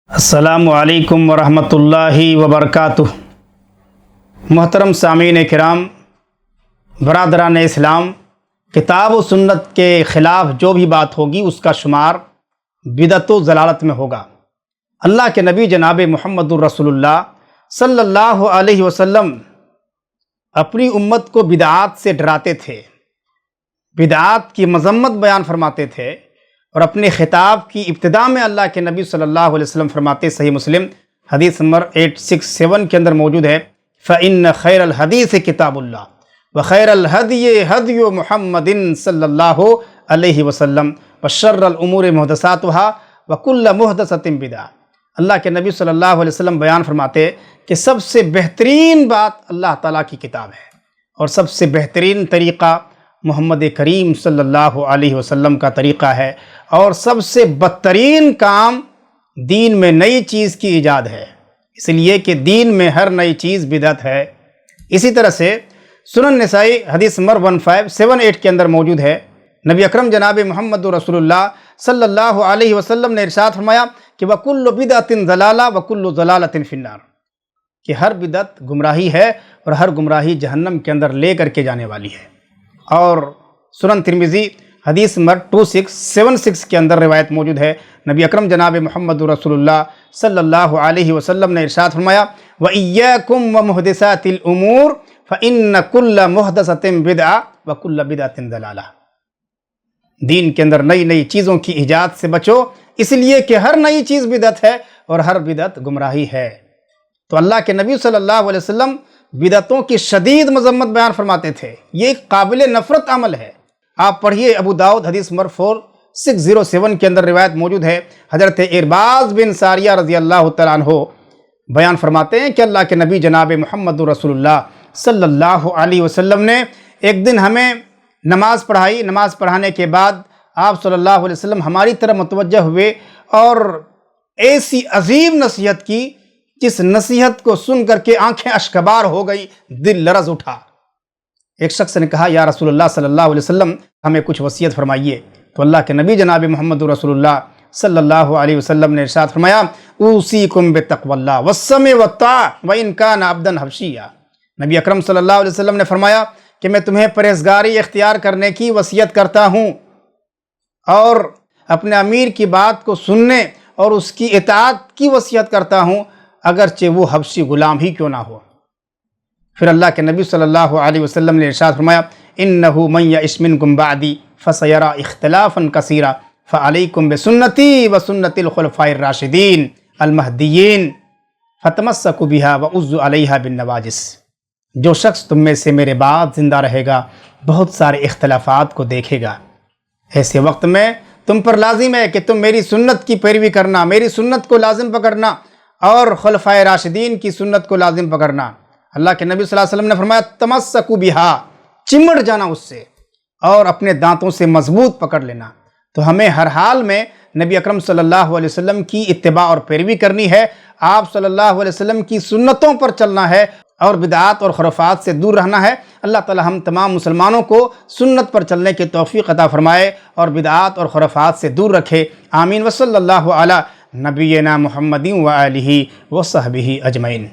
السلام علیکم ورحمۃ اللہ وبرکاتہ۔ محترم سامعین کرام، برادران اسلام، کتاب و سنت کے خلاف جو بھی بات ہوگی اس کا شمار بدعت و ضلالت میں ہوگا۔ اللہ کے نبی جناب محمد الرسول اللہ صلی اللہ علیہ وسلم اپنی امت کو بدعات سے ڈراتے تھے، بدعات کی مذمت بیان فرماتے تھے، اور اپنے خطاب کی ابتدا میں اللہ کے نبی صلی اللہ علیہ وسلم فرماتے، صحیح مسلم حدیث نمبر 867 کے اندر موجود ہے، فَإِنَّ خَيْرَ الْحَدِيثِ كِتَابُ اللَّهِ وَخَيْرَ الْهَدْيِ هَدْيُ مُحَمَّدٍ صلی اللہ علیہ وسلم وَشَرَّ الْأُمُورِ مُحْدَثَاتُهَا وَكُلَّ مُحْدَثَةٍ بِدْعَةٍ۔ اللہ کے نبی صلی اللہ علیہ وسلم بیان فرماتے کہ سب سے بہترین بات اللہ تعالیٰ کی کتاب ہے، اور سب سے بہترین طریقہ محمد کریم صلی اللہ علیہ وسلم کا طریقہ ہے، اور سب سے بدترین کام دین میں نئی چیز کی ایجاد ہے، اس لیے کہ دین میں ہر نئی چیز بدعت ہے۔ اسی طرح سے سنن نسائی حدیث نمبر 1578 کے اندر موجود ہے، نبی اکرم جناب محمد رسول اللہ صلی اللہ علیہ وسلم نے ارشاد فرمایا کہ وَكُلُّ بِدْعَةٍ ضَلَالَةٍ وَكُلُّ ضَلَالَةٍ فِي النَّارِ، کہ ہر بدعت گمراہی ہے اور ہر گمراہی جہنم کے اندر لے کر کے جانے والی ہے۔ اور سنن ترمذی حدیث نمبر 2676 کے اندر روایت موجود ہے، نبی اکرم جناب محمد رسول اللہ صلی اللہ علیہ وسلم نے ارشاد فرمایا وَإِيَّاكُمْ وَمُحْدِثَاتِ الْأُمُورِ فَإِنَّ كُلَّ مُحْدَثَةٍ بِدْعَةٍ وَكُلَّ بِدْعَةٍ ضَلَالَةٍ۔ دین کے اندر نئی نئی چیزوں کی ایجاد سے بچو، اس لیے کہ ہر نئی چیز بدعت ہے اور ہر بدعت گمراہی ہے۔ تو اللہ کے نبی صلی اللہ علیہ وسلم بدعتوں کی شدید مذمت بیان فرماتے تھے، یہ ایک قابل نفرت عمل ہے۔ آپ پڑھیے ابو داؤد حدیث نمبر 4607 کے اندر روایت موجود ہے، حضرت ارباز بن ساریہ رضی اللہ تعالیٰ عنہ بیان فرماتے ہیں کہ اللہ کے نبی جناب محمد رسول اللہ صلی اللہ علیہ وسلم نے ایک دن ہمیں نماز پڑھائی، نماز پڑھانے کے بعد آپ صلی اللہ علیہ وسلم ہماری طرف متوجہ ہوئے اور ایسی عظیم نصیحت کی جس نصیحت کو سن کر کے آنکھیں اشکبار ہو گئی، دل لرز اٹھا۔ ایک شخص نے کہا یا رسول اللہ صلی اللہ علیہ وسلم ہمیں کچھ وصیت فرمائیے، تو اللہ کے نبی جناب محمد رسول اللہ صلی اللہ علیہ وسلم نے ارشاد فرمایا اوصیکم بتقوی اللہ والسمع والطاعہ وان کان عبدا حبشیا۔ نبی اکرم صلی اللہ علیہ وسلم نے فرمایا کہ میں تمہیں پرہیزگاری اختیار کرنے کی وصیت کرتا ہوں، اور اپنے امیر کی بات کو سننے اور اس کی اطاعت کی وصیت کرتا ہوں، اگرچہ وہ حبشی غلام ہی کیوں نہ ہو۔ پھر اللہ کے نبی صلی اللہ علیہ وسلم نے ارشاد فرمایا انہ من یعش منکم بعدی فسیری اختلافا کثیرا فعلیکم بسنتی وسنت الخلفاء الراشدین المہدیین فتمسکوا بہا وعضوا علیہا بالنواجذ۔ جو شخص تم میں سے میرے بعد زندہ رہے گا بہت سارے اختلافات کو دیکھے گا، ایسے وقت میں تم پر لازم ہے کہ تم میری سنت کی پیروی کرنا، میری سنت کو لازم پکڑنا، اور خلفائے راشدین کی سنت کو لازم پکڑنا۔ اللہ کے نبی صلی اللہ علیہ وسلم نے فرمایا تمسکوا بہا، چمٹ جانا اس سے اور اپنے دانتوں سے مضبوط پکڑ لینا۔ تو ہمیں ہر حال میں نبی اکرم صلی اللہ علیہ وسلم کی اتباع اور پیروی کرنی ہے، آپ صلی اللہ علیہ وسلم کی سنتوں پر چلنا ہے اور بدعات اور خرافات سے دور رہنا ہے۔ اللہ تعالی ہم تمام مسلمانوں کو سنت پر چلنے کی توفیق عطا فرمائے اور بدعات اور خرافات سے دور رکھے، آمین۔ وصلی اللہ علی نبینا محمد و آلہ و صحبہ اجمعین۔